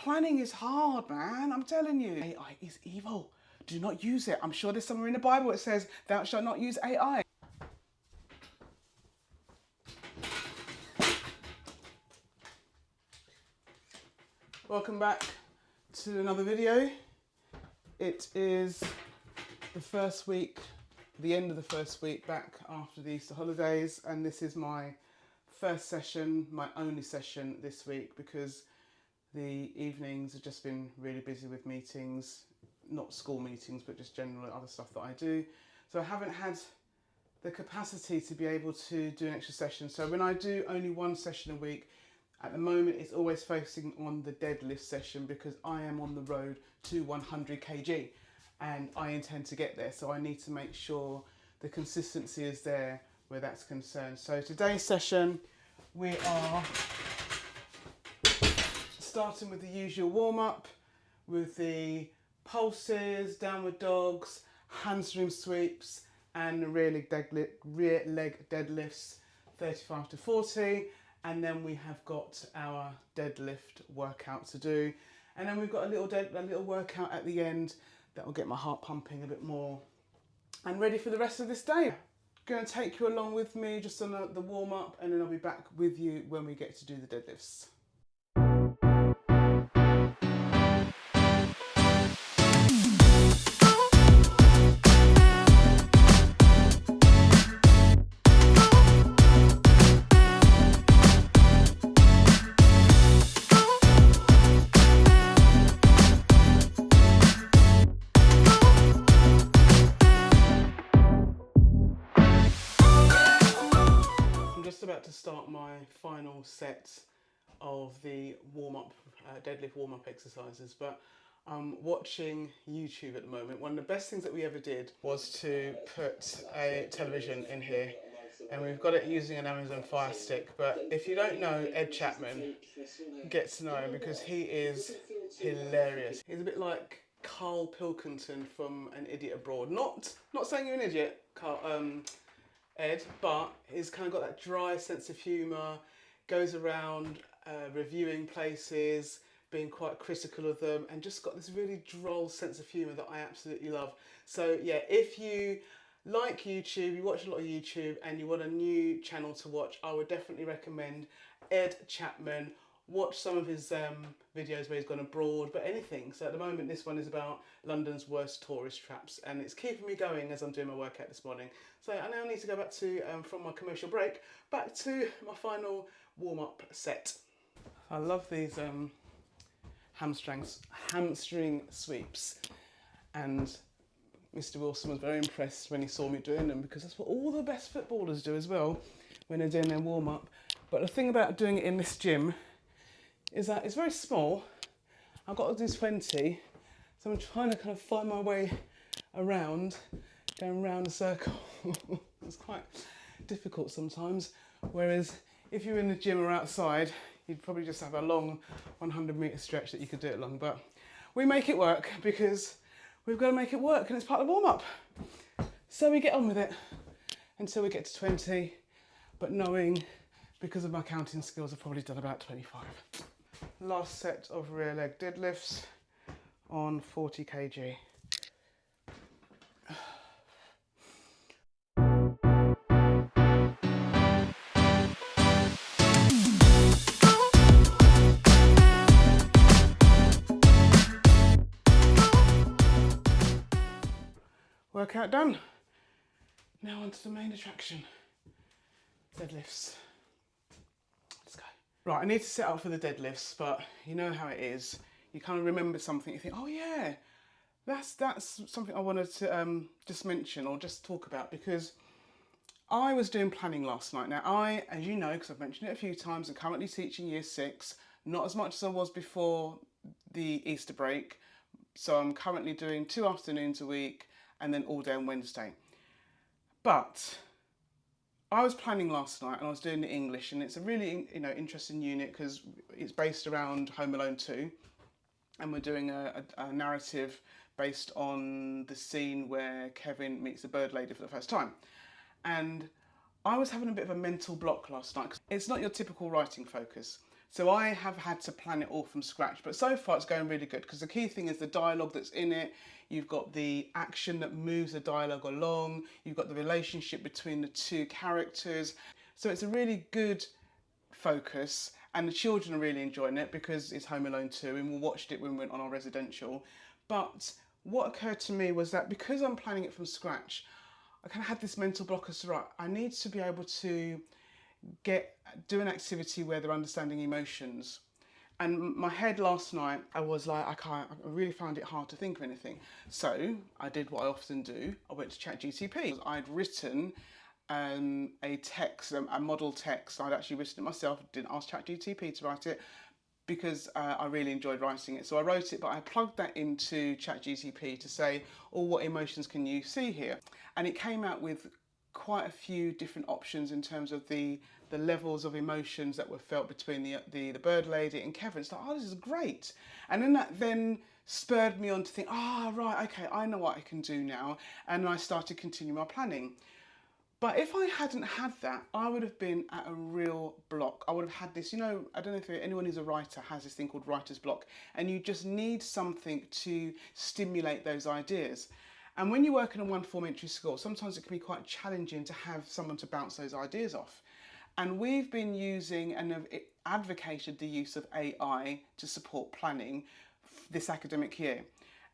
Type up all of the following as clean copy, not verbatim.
Planning is hard, man. I'm telling you. AI is evil. Do not use it. I'm sure there's somewhere in the Bible it says, thou shalt not use AI. Welcome back to another video. It is the first week, the end of the first week back after the Easter holidays, and this is my first session, my only session this week, because the evenings have just been really busy with meetings, not school meetings, but just general other stuff that I do. So I haven't had the capacity to be able to do an extra session. So when I do only one session a week, at the moment it's always focusing on the deadlift session, because I am on the road to 100 kg and I intend to get there. So I need to make sure the consistency is there where that's concerned. So today's session, we are starting with the usual warm-up with the pulses, downward dogs, hamstring sweeps, and rear leg deadlifts, 35 to 40. And then we have got our deadlift workout to do. And then we've got a little workout at the end that will get my heart pumping a bit more and ready for the rest of this day. Going to take you along with me just on the warm-up, and then I'll be back with you when we get to do the deadlifts. About to start my final set of the warm-up deadlift warm-up exercises, but I'm watching YouTube at the moment. One of the best things that we ever did was to put a television in here, and we've got it using an Amazon Fire Stick. But if you don't know Ed Chapman, get to know him, because he is hilarious. He's a bit like Carl Pilkington from An Idiot Abroad. Not saying you're an idiot, Carl, Ed, but he's kind of got that dry sense of humour, goes around reviewing places, being quite critical of them, and just got this really droll sense of humour that I absolutely love. So yeah, if you like YouTube, you watch a lot of YouTube, and you want a new channel to watch, I would definitely recommend Ed Chapman. Watch some of his videos where he's gone abroad, but anything. So at the moment, this one is about London's worst tourist traps, and it's keeping me going as I'm doing my workout this morning. So I now need to go back to, from my commercial break, back to my final warm-up set. I love these hamstring sweeps, and Mr. Wilson was very impressed when he saw me doing them, because that's what all the best footballers do as well when they're doing their warm-up. But the thing about doing it in this gym is that it's very small. I've got to do 20, so I'm trying to kind of find my way around, going around a circle. It's quite difficult sometimes, whereas if you're in the gym or outside, you'd probably just have a long 100-metre stretch that you could do it along. But we make it work, because we've got to make it work, and it's part of the warm-up. So we get on with it until we get to 20, but knowing, because of my counting skills, I've probably done about 25. Last set of rear leg deadlifts on 40 kg. Workout done. Now onto the main attraction, deadlifts. Let's go. Right, I need to set up for the deadlifts, but you know how it is. You kind of remember something, you think, oh yeah, that's something I wanted to just mention or just talk about, because I was doing planning last night. Now I, as you know, because I've mentioned it a few times, I'm currently teaching year 6, not as much as I was before the Easter break. So I'm currently doing 2 afternoons a week and then all day on Wednesday. But I was planning last night and I was doing the English, and it's a really interesting unit because it's based around Home Alone 2, and we're doing a narrative based on the scene where Kevin meets the bird lady for the first time. And I was having a bit of a mental block last night. It's not your typical writing focus, So I have had to plan it all from scratch, but so far it's going really good because the key thing is the dialogue that's in it. You've got the action that moves the dialogue along. You've got the relationship between the two characters. So it's a really good focus, and the children are really enjoying it because it's Home Alone 2 and we watched it when we went on our residential. But what occurred to me was that because I'm planning it from scratch, I kind of had this mental block as to, right, I need to be able to do an activity where they're understanding emotions. And my head last night, I was like, I really found it hard to think of anything. So I did what I often do. I went to ChatGTP. I'd written a text, a model text. I'd actually written it myself, didn't ask ChatGTP to write it because I really enjoyed writing it. So I wrote it, but I plugged that into ChatGTP to say, oh, what emotions can you see here? And it came out with quite a few different options in terms of the levels of emotions that were felt between the bird lady and Kevin. It's like, oh, this is great. And then that then spurred me on to think, right, okay, I know what I can do now. And I started continuing my planning. But if I hadn't had that, I would have been at a real block. I would have had this, I don't know if anyone who's a writer has this thing called writer's block, and you just need something to stimulate those ideas. And when you work in a one form entry school, sometimes it can be quite challenging to have someone to bounce those ideas off. And we've been using and have advocated the use of AI to support planning this academic year.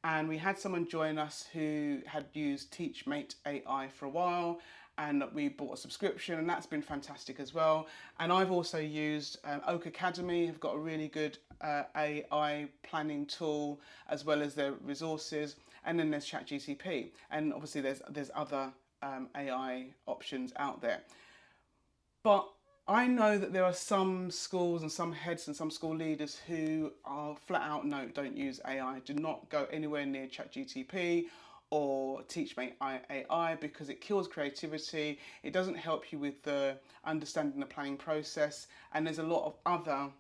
And we had someone join us who had used TeachMate AI for a while, and we bought a subscription, and that's been fantastic as well. And I've also used Oak Academy, have got a really good AI planning tool, as well as their resources. And then there's ChatGTP, and obviously there's other AI options out there. But I know that there are some schools and some heads and some school leaders who are flat out, no, don't use AI. Do not go anywhere near ChatGTP or TeachMate AI because it kills creativity. It doesn't help you with the understanding the planning process, and there's a lot of other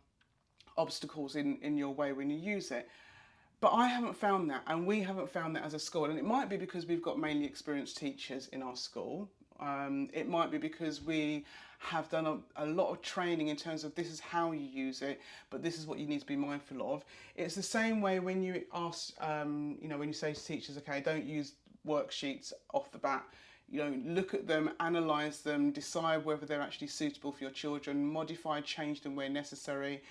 obstacles in your way when you use it. But I haven't found that, and we haven't found that as a school. And it might be because we've got mainly experienced teachers in our school. It might be because we have done a lot of training in terms of this is how you use it, but this is what you need to be mindful of. It's the same way when you ask, when you say to teachers, okay, don't use worksheets off the bat. Look at them, analyse them, decide whether they're actually suitable for your children, modify, change them where necessary.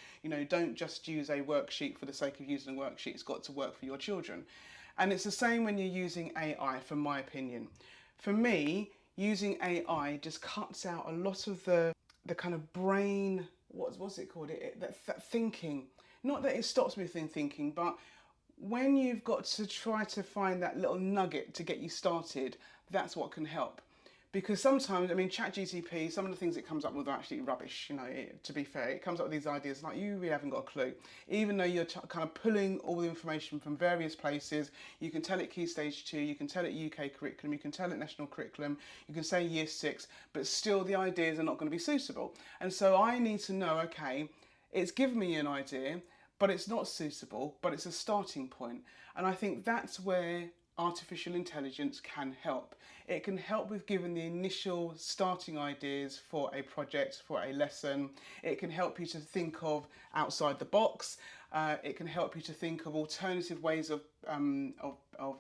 Don't just use a worksheet for the sake of using a worksheet. It's got to work for your children. And it's the same when you're using AI, from my opinion. For me, using AI just cuts out a lot of the kind of brain, what's it called? That thinking. Not that it stops me from thinking, but when you've got to try to find that little nugget to get you started, that's what can help. Because sometimes, ChatGTP, some of the things it comes up with are actually rubbish, to be fair. It comes up with these ideas like you really haven't got a clue. Even though you're kind of pulling all the information from various places, you can tell it Key Stage 2, you can tell it UK curriculum, you can tell it national curriculum, you can say Year 6, but still the ideas are not going to be suitable. And so I need to know, okay, it's given me an idea, but it's not suitable, but it's a starting point. And I think that's where artificial intelligence can help. It can help with giving the initial starting ideas for a project, for a lesson. It can help you to think of outside the box. It can help you to think of alternative ways of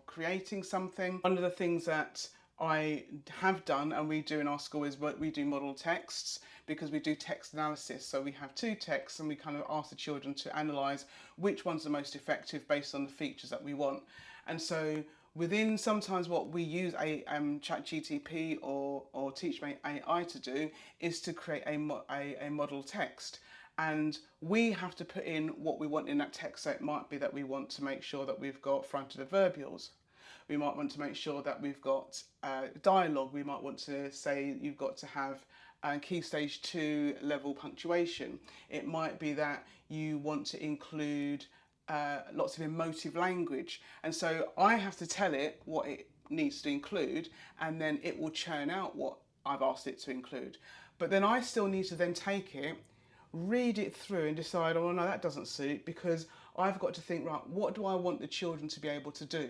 creating something. One of the things that I have done and we do in our school is we do model texts, because we do text analysis. So we have two texts and we kind of ask the children to analyse which one's the most effective based on the features that we want. And so within sometimes what we use a ChatGTP or TeachMate AI to do is to create a model text. And we have to put in what we want in that text. So it might be that we want to make sure that we've got fronted adverbials. We might want to make sure that we've got dialogue. We might want to say you've got to have Key Stage 2 level punctuation. It might be that you want to include lots of emotive language. And so I have to tell it what it needs to include, and then it will churn out what I've asked it to include. But then I still need to then take it, read it through and decide, oh no, that doesn't suit, because I've got to think, right, what do I want the children to be able to do?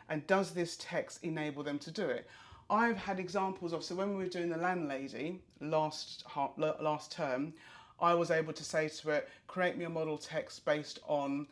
And does this text enable them to do it? I've had examples of, so when we were doing the landlady last term, I was able to say to it, create me a model text based on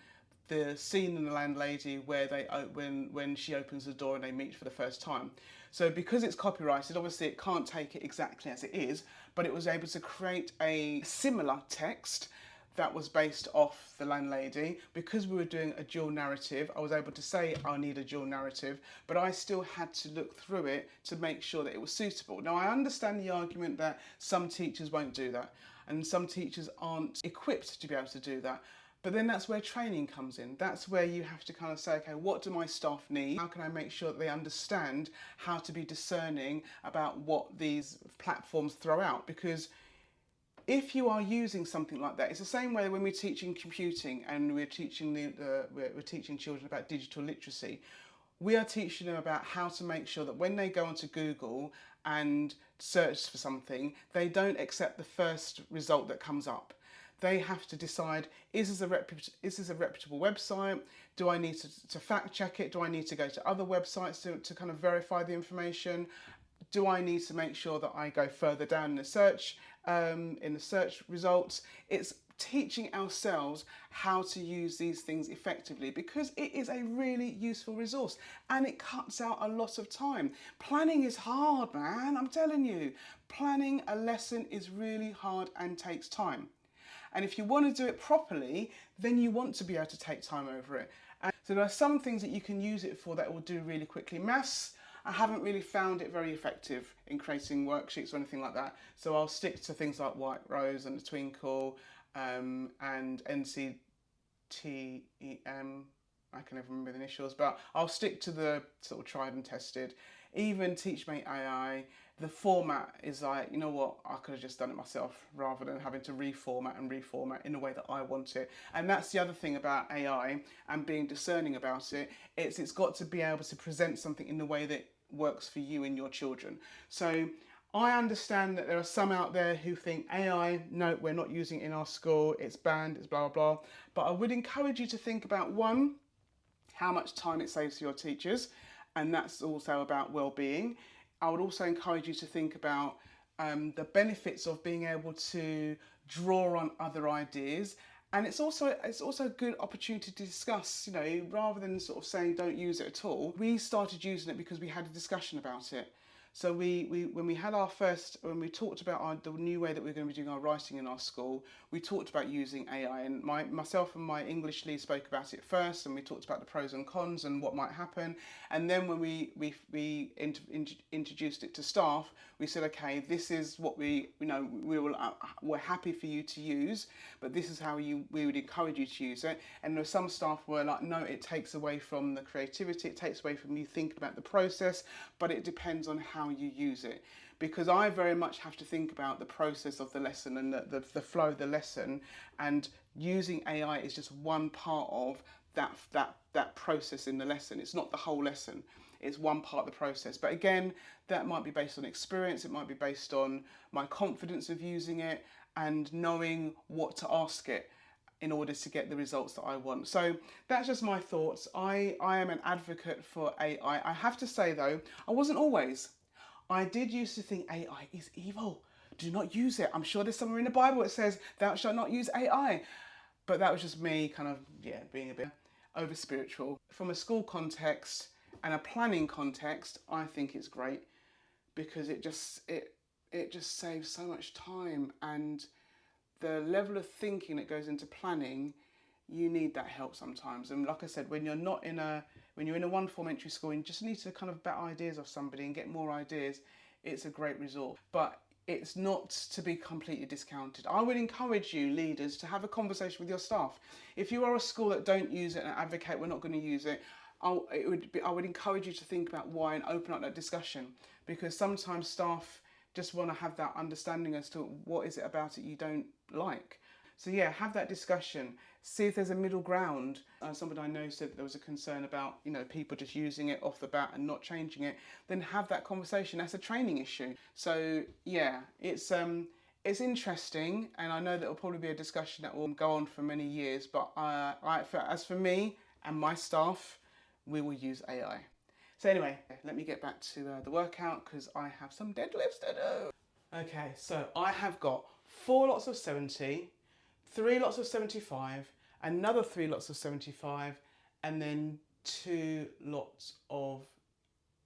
the scene in The Landlady where when she opens the door and they meet for the first time. So because it's copyrighted, obviously it can't take it exactly as it is, but it was able to create a similar text that was based off The Landlady. Because we were doing a dual narrative, I was able to say I need a dual narrative, but I still had to look through it to make sure that it was suitable. Now, I understand the argument that some teachers won't do that, and some teachers aren't equipped to be able to do that. But then that's where training comes in. That's where you have to kind of say, okay, what do my staff need? How can I make sure that they understand how to be discerning about what these platforms throw out? Because if you are using something like that, it's the same way when we're teaching computing and we're teaching we're teaching children about digital literacy. We are teaching them about how to make sure that when they go onto Google and search for something, they don't accept the first result that comes up. They have to decide, is this a reputable website? Do I need to fact check it? Do I need to go to other websites to kind of verify the information? Do I need to make sure that I go further down in the search results? It's teaching ourselves how to use these things effectively, because it is a really useful resource and it cuts out a lot of time. Planning is hard, man, I'm telling you. Planning a lesson is really hard and takes time. And if you want to do it properly, then you want to be able to take time over it. And so there are some things that you can use it for that will do really quickly. Maths, I haven't really found it very effective in creating worksheets or anything like that. So I'll stick to things like White Rose and the Twinkle and NCTEM. I can never remember the initials, but I'll stick to the sort of tried and tested. Even TeachMate AI, the format is like, you know what, I could have just done it myself rather than having to reformat in the way that I want it. And that's the other thing about AI and being discerning about it. It's got to be able to present something in the way that works for you and your children. So I understand that there are some out there who think AI, no, we're not using it in our school, it's banned, it's blah, blah, blah. But I would encourage you to think about, one, how much time it saves for your teachers, and that's also about well-being. I would also encourage you to think about the benefits of being able to draw on other ideas. And it's also a good opportunity to discuss, you know, rather than sort of saying don't use it at all. We started using it because we had a discussion about it. So when we talked about the new way that we're going to be doing our writing in our school, we talked about using AI, and myself and my English lead spoke about it first, and we talked about the pros and cons and what might happen. And then when we introduced it to staff, we said, okay, this is what we're happy for you to use, but this is how we would encourage you to use it. And there were some staff were like, no, it takes away from the creativity, it takes away from you thinking about the process, but it depends on how you use it. Because I very much have to think about the process of the lesson and the flow of the lesson, and using AI is just one part of that process in the lesson. It's not the whole lesson. It's one part of the process. But again, that might be based on experience. It might be based on my confidence of using it and knowing what to ask it in order to get the results that I want. So that's just my thoughts. I am an advocate for AI. I have to say though, I wasn't always. I did used to think AI is evil. Do not use it. I'm sure there's somewhere in the Bible that says thou shalt not use AI. But that was just me kind of, being a bit over spiritual. From a school context and a planning context, I think it's great because it just saves so much time, and the level of thinking that goes into planning, you need that help sometimes. And like I said, when you're in a one form entry school and you just need to kind of bat ideas off somebody and get more ideas, it's a great resource. But it's not to be completely discounted. I would encourage you, leaders, to have a conversation with your staff. If you are a school that don't use it and advocate we're not going to use it, I would encourage you to think about why and open up that discussion, because sometimes staff just want to have that understanding as to what is it about it you don't like. So yeah, have that discussion. See if there's a middle ground. Somebody I know said there was a concern about, people just using it off the bat and not changing it. Then have that conversation. That's a training issue. So yeah, it's interesting, and I know that will probably be a discussion that will go on for many years. But as for me and my staff, we will use AI. So anyway, let me get back to the workout because I have some deadlifts to do. Okay, so I have got 4 lots of 70, 3 lots of 75, another 3 lots of 75, and then 2 lots of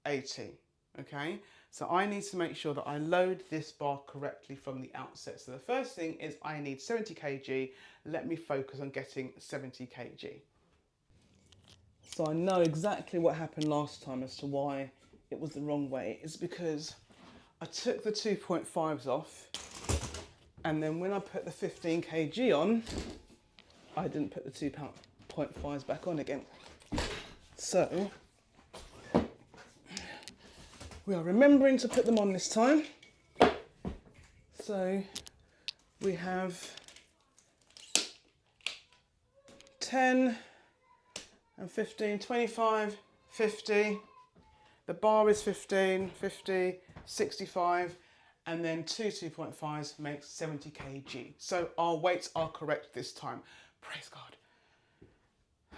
80, okay? So I need to make sure that I load this bar correctly from the outset. So the first thing is I need 70 kg. Let me focus on getting 70 kg. So I know exactly what happened last time as to why it was the wrong way. It's because I took the 2.5s off, and then when I put the 15 kg on, I didn't put the 2.5s back on again. So we are remembering to put them on this time. So we have 10 and 15, 25, 50. The bar is 15, 50, 65, and then 2.5s makes 70 kg. So our weights are correct this time. Praise God.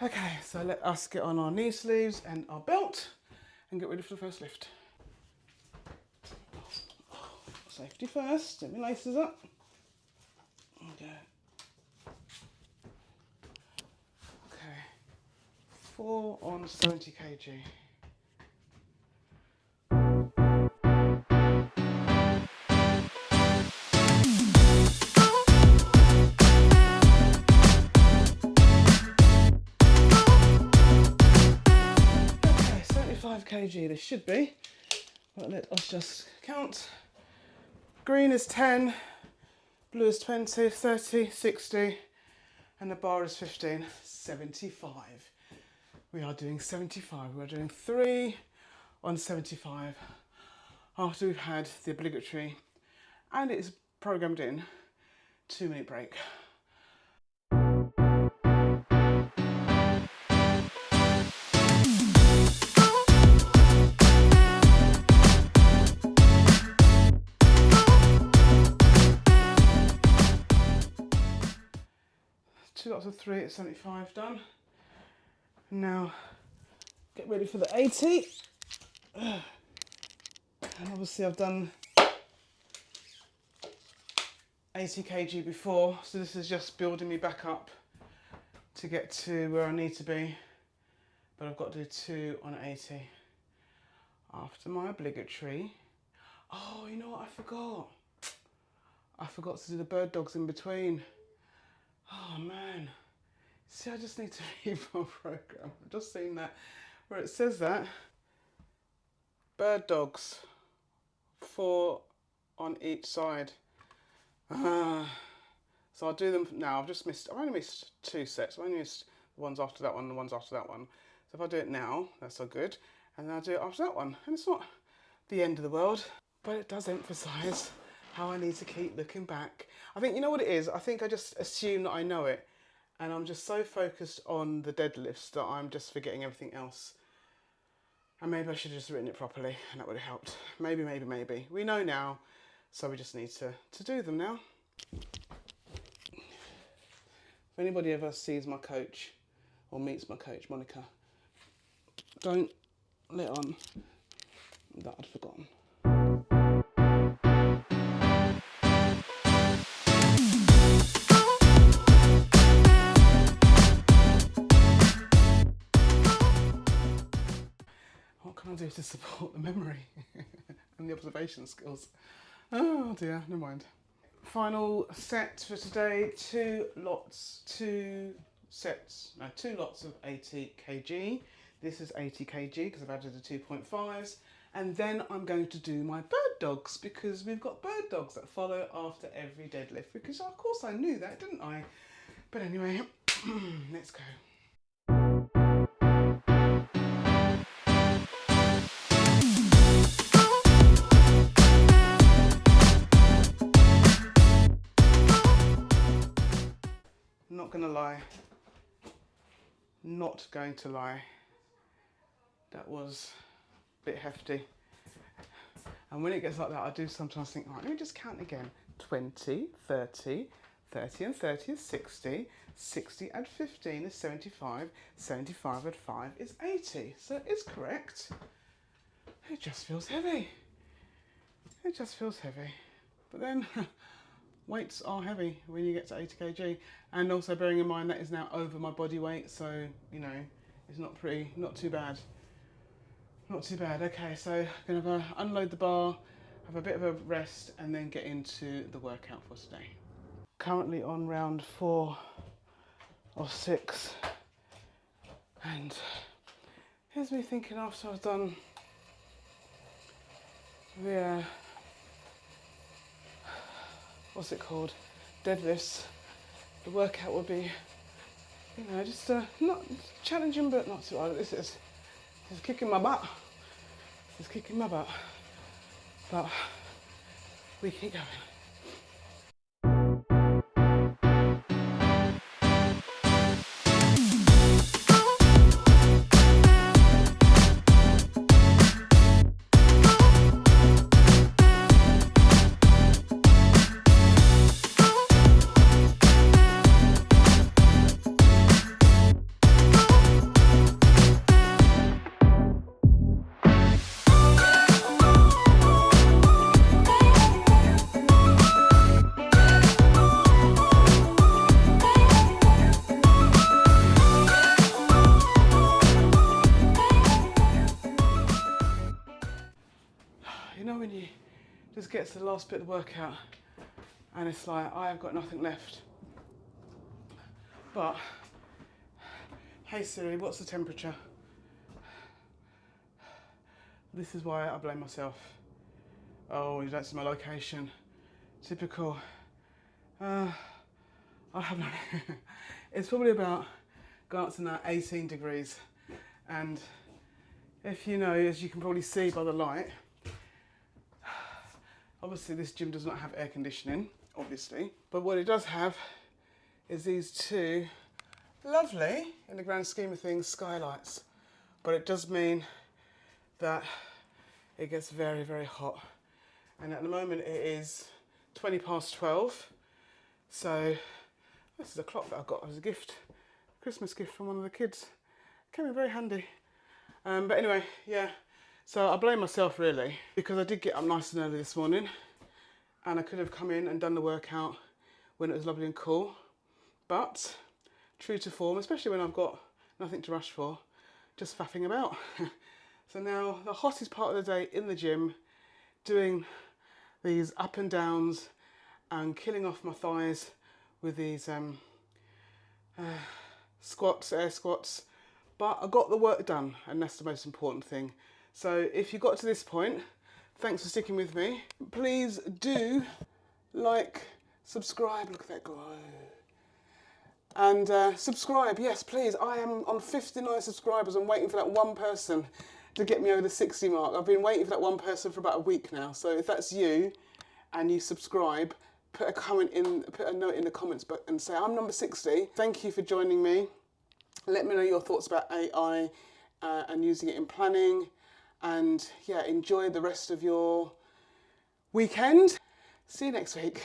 Okay, so let us get on our knee sleeves and our belt and get ready for the first lift. Safety first, get my laces up. Okay. Okay, 4 on 70 kg. Okay, 75 kg this should be, but let us just count. Green is 10, blue is 20, 30, 60, and the bar is 15, 75. We are doing 75. We are doing 3 on 75 after we've had the obligatory, and it's programmed in, 2-minute break. Two lots of 3 at 75 done. Now get ready for the 80. And obviously I've done 80 kg before, so this is just building me back up to get to where I need to be. But I've got to do 2 on 80 after my obligatory. Oh, you know what I forgot? I forgot to do the bird dogs in between. Oh man. See, I just need to read my program. I've just seen that where it says that. Bird dogs, 4 on each side. So I'll do them now. I've only missed 2 sets. I've only missed the ones after that one and the ones after that one. So if I do it now, that's so good. And then I'll do it after that one. And it's not the end of the world, but it does emphasize how I need to keep looking back. I think, you know what it is? I think I just assume that I know it. And I'm just so focused on the deadlifts that I'm just forgetting everything else. And maybe I should have just written it properly and that would have helped. Maybe, maybe, maybe. We know now, so we just need to do them now. If anybody ever sees my coach or meets my coach, Monica, don't let on that I'd forgotten. What can I do to support the memory and the observation skills? Oh dear, never mind. Final set for today, 2 lots of 80 kg. This is 80 kg because I've added the 2.5s. And then I'm going to do my bird dogs because we've got bird dogs that follow after every deadlift. Because of course I knew that, didn't I? But anyway, let's go. Not gonna lie, not going to lie, that was a bit hefty. And when it gets like that, I do sometimes think, right, let me just count again. 20, 30, 30 and 30 is 60, 60 and 15 is 75, 75 and 5 is 80. So it's correct. It just feels heavy. It just feels heavy. But then weights are heavy when you get to 80 kg, and also bearing in mind that is now over my body weight, so you know it's not too bad. Not too bad. Okay, so I'm gonna unload the bar, have a bit of a rest, and then get into the workout for today. Currently on round 4 or 6, and here's me thinking after I've done the what's it called, deadlifts, the workout would be, you know, just not challenging but not too hard. This is kicking my butt. It's kicking my butt, but we keep going. You know when you just get to the last bit of the workout and it's like, I have got nothing left. But, hey Siri, what's the temperature? This is why I blame myself. Oh, you don't see my location. Typical. I have no. It's probably about going up to now 18 degrees. And if you know, as you can probably see by the light, obviously this gym does not have air conditioning, obviously. But what it does have is these two lovely, in the grand scheme of things, skylights. But it does mean that it gets very, very hot. And at the moment it is 20 past 12. So this is a clock that I got as a gift, Christmas gift from one of the kids. It came in very handy. But anyway, yeah. So I blame myself really, because I did get up nice and early this morning and I could have come in and done the workout when it was lovely and cool. But true to form, especially when I've got nothing to rush for, just faffing about. So now the hottest part of the day in the gym, doing these up and downs and killing off my thighs with these squats, air squats. But I got the work done, and that's the most important thing. So if you got to this point, thanks for sticking with me. Please do like, subscribe, look at that glow. And subscribe, yes please. I am on 59 subscribers. I'm waiting for that one person to get me over the 60 mark. I've been waiting for that one person for about a week now. So if that's you and you subscribe, put a note in the comments and say, I'm number 60. Thank you for joining me. Let me know your thoughts about AI and using it in planning. And yeah, enjoy the rest of your weekend. See you next week.